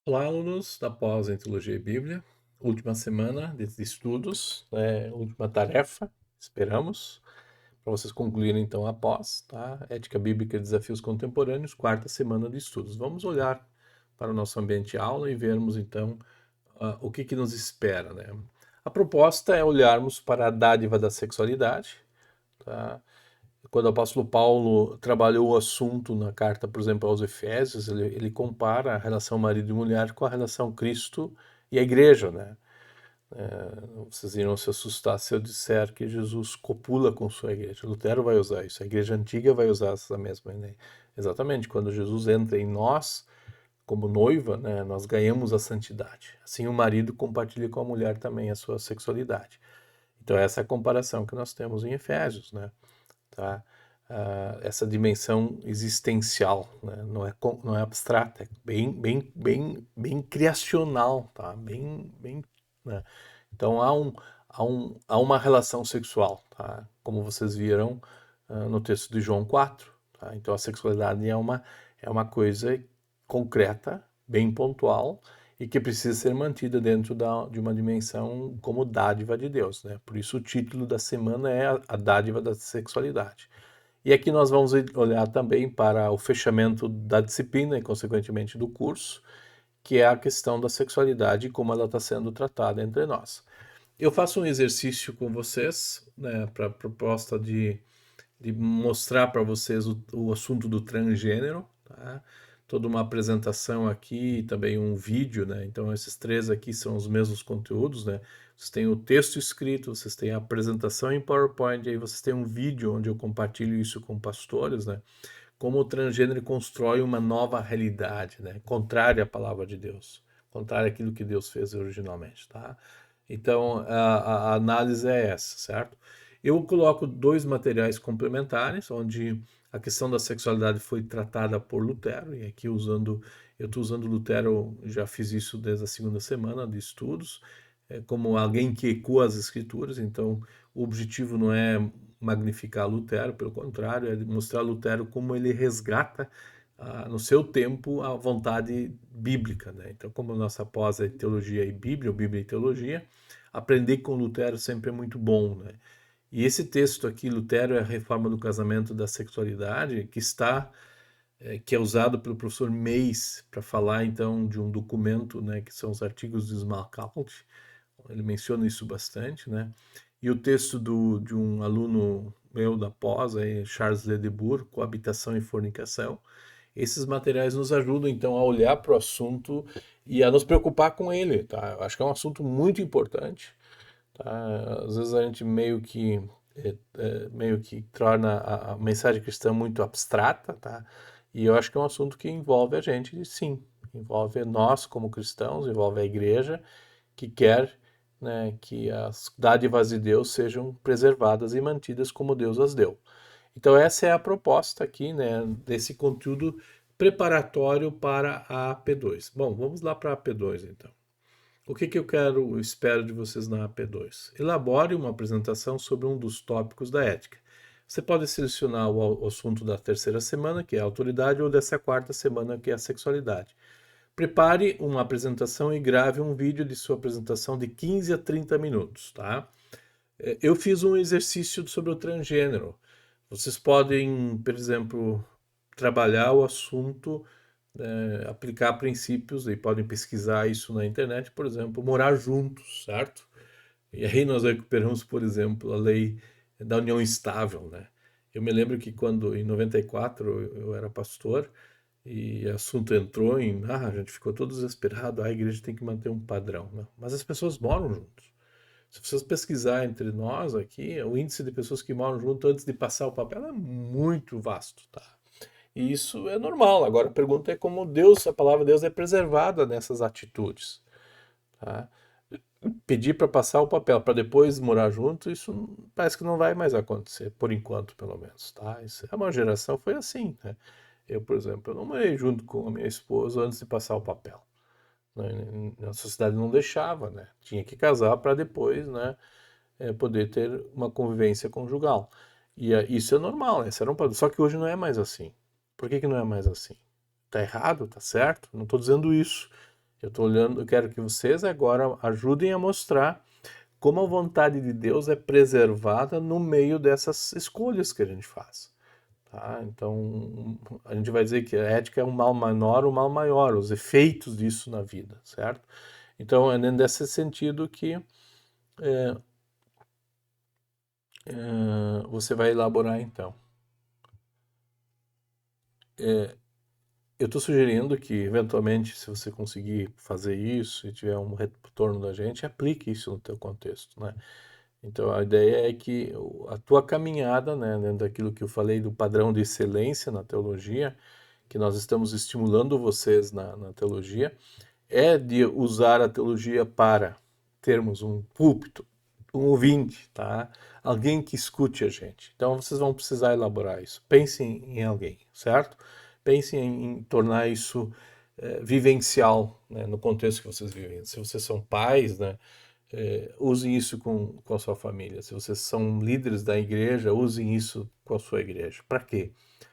Olá, alunos da pós em Teologia e Bíblia. Última semana de estudos, última tarefa, esperamos, para vocês concluírem então a pós, tá? Ética Bíblica e Desafios Contemporâneos, quarta semana de estudos. Vamos olhar para o nosso ambiente aula e vermos então o que nos espera, né? A proposta é olharmos para a dádiva da sexualidade, tá? Quando o apóstolo Paulo trabalhou o assunto na carta, por exemplo, aos Efésios, ele compara a relação marido e mulher com a relação Cristo e a igreja, né? Vocês irão se assustar se eu disser que Jesus copula com sua igreja. Lutero vai usar isso, a igreja antiga vai usar essa mesma ideia. Exatamente, quando Jesus entra em nós, como noiva, né, nós ganhamos a santidade. Assim o marido compartilha com a mulher também a sua sexualidade. Então essa é a comparação que nós temos em Efésios, né? Tá? Essa dimensão existencial, né? Não é abstrata, é bem criacional, tá? Né? Então há uma relação sexual, tá? Como vocês viram no texto de João 4. Tá? Então a sexualidade é uma coisa concreta, bem pontual, e que precisa ser mantida dentro de uma dimensão como dádiva de Deus, né? Por isso o título da semana é a dádiva da sexualidade. E aqui nós vamos olhar também para o fechamento da disciplina e, consequentemente, do curso, que é a questão da sexualidade e como ela está sendo tratada entre nós. Eu faço um exercício com vocês, né, para a proposta de mostrar para vocês o assunto do transgênero, tá? Toda uma apresentação aqui e também um vídeo, né? Então esses três aqui são os mesmos conteúdos, né? Vocês têm o texto escrito, vocês têm a apresentação em PowerPoint, e aí vocês têm um vídeo onde eu compartilho isso com pastores, né? Como o transgênero constrói uma nova realidade, né? Contrária à palavra de Deus, contrária àquilo que Deus fez originalmente, tá? Então a análise é essa, certo? Eu coloco dois materiais complementares, onde a questão da sexualidade foi tratada por Lutero, e aqui eu estou usando Lutero, já fiz isso desde a segunda semana de estudos, como alguém que ecoa as escrituras, então o objetivo não é magnificar Lutero, pelo contrário, é mostrar Lutero como ele resgata no seu tempo a vontade bíblica, né? Então, como nossa pós é teologia e Bíblia, ou Bíblia e teologia, aprender com Lutero sempre é muito bom, né? E esse texto aqui, Lutero e a reforma do casamento da sexualidade, que é usado pelo professor Mays para falar então de um documento, né, que são os artigos de Smalcald, ele menciona isso bastante, né? E o texto de um aluno meu da pós, aí, Charles Ledebour, Coabitação e Fornicação. Esses materiais nos ajudam então a olhar para o assunto e a nos preocupar com ele, tá? Eu acho que é um assunto muito importante, tá? Às vezes a gente meio que torna a mensagem cristã muito abstrata, tá? E eu acho que é um assunto que envolve a gente, sim, envolve nós como cristãos, envolve a igreja que quer, né, que as dádivas de Deus sejam preservadas e mantidas como Deus as deu. Então essa é a proposta aqui, né, desse conteúdo preparatório para a AP2. Bom, vamos lá para a AP2 então. O que espero de vocês na AP2? Elabore uma apresentação sobre um dos tópicos da ética. Você pode selecionar o assunto da terceira semana, que é a autoridade, ou dessa quarta semana, que é a sexualidade. Prepare uma apresentação e grave um vídeo de sua apresentação de 15 a 30 minutos, tá? Eu fiz um exercício sobre o transgênero. Vocês podem, por exemplo, trabalhar o assunto, aplicar princípios, e podem pesquisar isso na internet, por exemplo, morar juntos, certo? E aí nós recuperamos, por exemplo, a lei da união estável, né? Eu me lembro que quando, em 94, eu era pastor, e o assunto entrou a gente ficou todo desesperado, a igreja tem que manter um padrão, né? Mas as pessoas moram juntos. Se vocês pesquisar entre nós aqui, o índice de pessoas que moram junto antes de passar o papel é muito vasto, tá? E isso é normal. Agora a pergunta é como Deus, a palavra de Deus é preservada nessas atitudes, tá? Pedir para passar o papel para depois morar junto, isso parece que não vai mais acontecer, por enquanto, pelo menos, tá? Isso é uma geração foi assim, né? Eu, por exemplo, eu não morei junto com a minha esposa antes de passar o papel, né? A sociedade não deixava, né? Tinha que casar para depois, né, poder ter uma convivência conjugal. E isso é normal, esse era um padrão. Só que hoje não é mais assim. Por que não é mais assim? Tá errado? Tá certo? Não estou dizendo isso. Eu quero que vocês agora ajudem a mostrar como a vontade de Deus é preservada no meio dessas escolhas que a gente faz. Tá? Então, a gente vai dizer que a ética é um mal menor, um mal maior, os efeitos disso na vida, certo? Então, é nesse sentido que você vai elaborar, então. Eu estou sugerindo que, eventualmente, se você conseguir fazer isso e tiver um retorno da gente, aplique isso no teu contexto, né? Então, a ideia é que a tua caminhada, né, dentro daquilo que eu falei do padrão de excelência na teologia, que nós estamos estimulando vocês na teologia, é de usar a teologia para termos um púlpito, um ouvinte, tá? Alguém que escute a gente. Então vocês vão precisar elaborar isso. Pensem em alguém, certo? Pensem em tornar isso vivencial, né, no contexto que vocês vivem. Se vocês são pais, né, usem isso com a sua família. Se vocês são líderes da igreja, usem isso com a sua igreja. Para quê?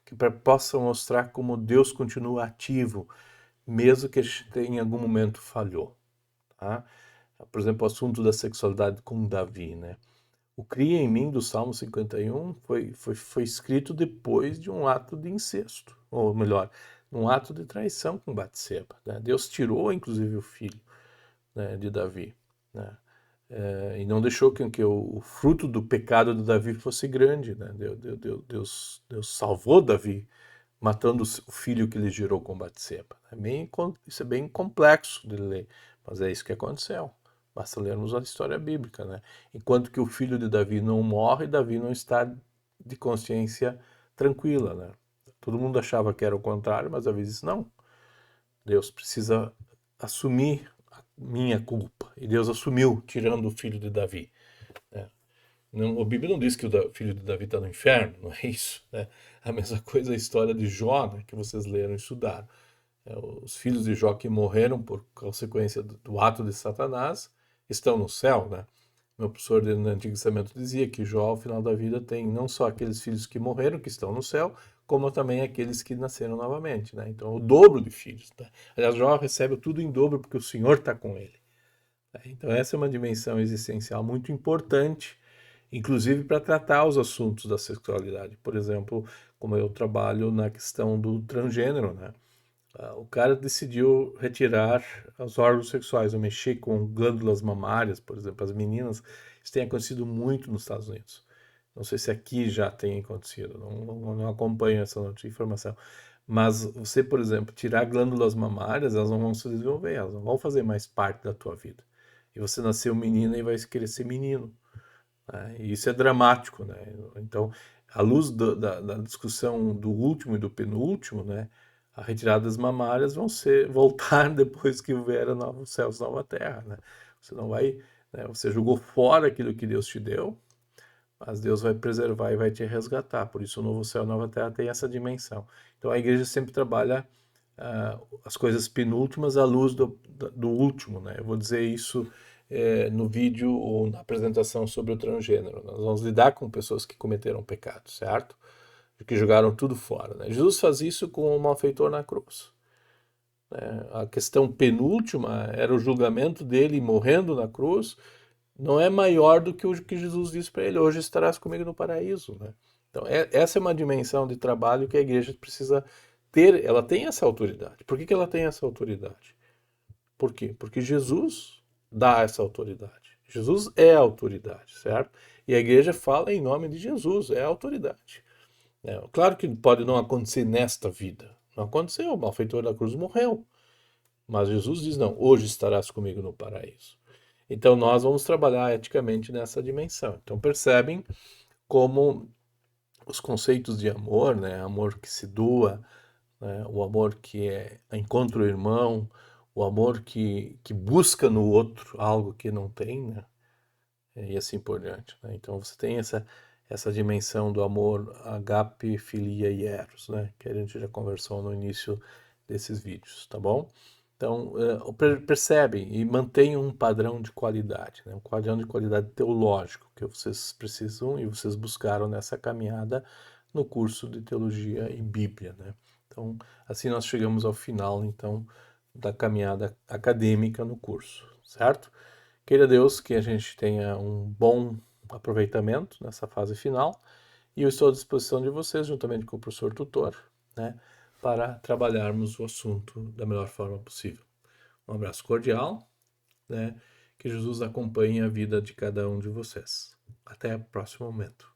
Que possa mostrar como Deus continua ativo, mesmo que a gente em algum momento falhou. Tá? Por exemplo, o assunto da sexualidade com Davi, né? O Cria em Mim do Salmo 51 foi escrito depois de um ato de incesto, ou melhor, um ato de traição com Batseba. Né? Deus tirou, inclusive, o filho, né, de Davi, né? E não deixou que o fruto do pecado de Davi fosse grande. Né? Deus salvou Davi, matando o filho que ele gerou com Batseba. Isso é bem complexo de ler, mas é isso que aconteceu. Basta lermos a história bíblica, né? Enquanto que o filho de Davi não morre, Davi não está de consciência tranquila, né? Todo mundo achava que era o contrário, mas Davi disse, não, Deus precisa assumir a minha culpa. E Deus assumiu, tirando o filho de Davi. Né? Não, a Bíblia não diz que o filho de Davi está no inferno, não é isso. Né? A mesma coisa é a história de Jó, né, que vocês leram e estudaram. Os filhos de Jó que morreram por consequência do ato de Satanás estão no céu. Né? Meu professor no Antigo Testamento dizia que Jó, ao final da vida, tem não só aqueles filhos que morreram, que estão no céu, como também aqueles que nasceram novamente. Né? Então, o dobro de filhos. Né? Aliás, Jó recebe tudo em dobro porque o Senhor está com ele. Então, essa é uma dimensão existencial muito importante, inclusive para tratar os assuntos da sexualidade. Por exemplo, como eu trabalho na questão do transgênero, né? O cara decidiu retirar os órgãos sexuais, ou mexer com glândulas mamárias, por exemplo, as meninas. Isso tem acontecido muito nos Estados Unidos. Não sei se aqui já tem acontecido, não acompanho essa informação. Mas você, por exemplo, tirar glândulas mamárias, elas não vão se desenvolver, elas não vão fazer mais parte da tua vida. E você nasceu menina e vai querer ser menino. Né? E isso é dramático, né? Então, à luz da discussão do último e do penúltimo, né? A retirada das mamárias voltar depois que houver novos céus, nova terra, né? Você não vai, né? Você jogou fora aquilo que Deus te deu, mas Deus vai preservar e vai te resgatar. Por isso o novo céu e a nova terra tem essa dimensão. Então a igreja sempre trabalha as coisas penúltimas à luz do último, né? Eu vou dizer isso no vídeo ou na apresentação sobre o transgênero. Nós vamos lidar com pessoas que cometeram pecado, certo? Que jogaram tudo fora. Né? Jesus faz isso com o malfeitor na cruz. A questão penúltima era o julgamento dele morrendo na cruz, não é maior do que o que Jesus disse para ele: hoje estarás comigo no paraíso. Né? Então, essa é uma dimensão de trabalho que a igreja precisa ter. Ela tem essa autoridade. Por que ela tem essa autoridade? Por quê? Porque Jesus dá essa autoridade. Jesus é a autoridade, certo? E a igreja fala em nome de Jesus, é a autoridade. Claro que pode não acontecer nesta vida. Não aconteceu, o malfeitor da cruz morreu. Mas Jesus diz: não, hoje estarás comigo no paraíso. Então nós vamos trabalhar eticamente nessa dimensão. Então percebem como os conceitos de amor, né, amor que se doa, né, o amor que encontra o irmão, o amor que busca no outro algo que não tem, né, e assim por diante. Né? Então você tem essa dimensão do amor agape, filia e eros, né, que a gente já conversou no início desses vídeos, tá bom? Então, percebem e mantenham um padrão de qualidade, né? Um padrão de qualidade teológico que vocês precisam e vocês buscaram nessa caminhada no curso de Teologia e Bíblia, né? Então, assim nós chegamos ao final, então, da caminhada acadêmica no curso, certo? Queira Deus que a gente tenha um bom aproveitamento nessa fase final e eu estou à disposição de vocês, juntamente com o professor tutor, né, para trabalharmos o assunto da melhor forma possível. Um abraço cordial, né? Que Jesus acompanhe a vida de cada um de vocês. Até o próximo momento.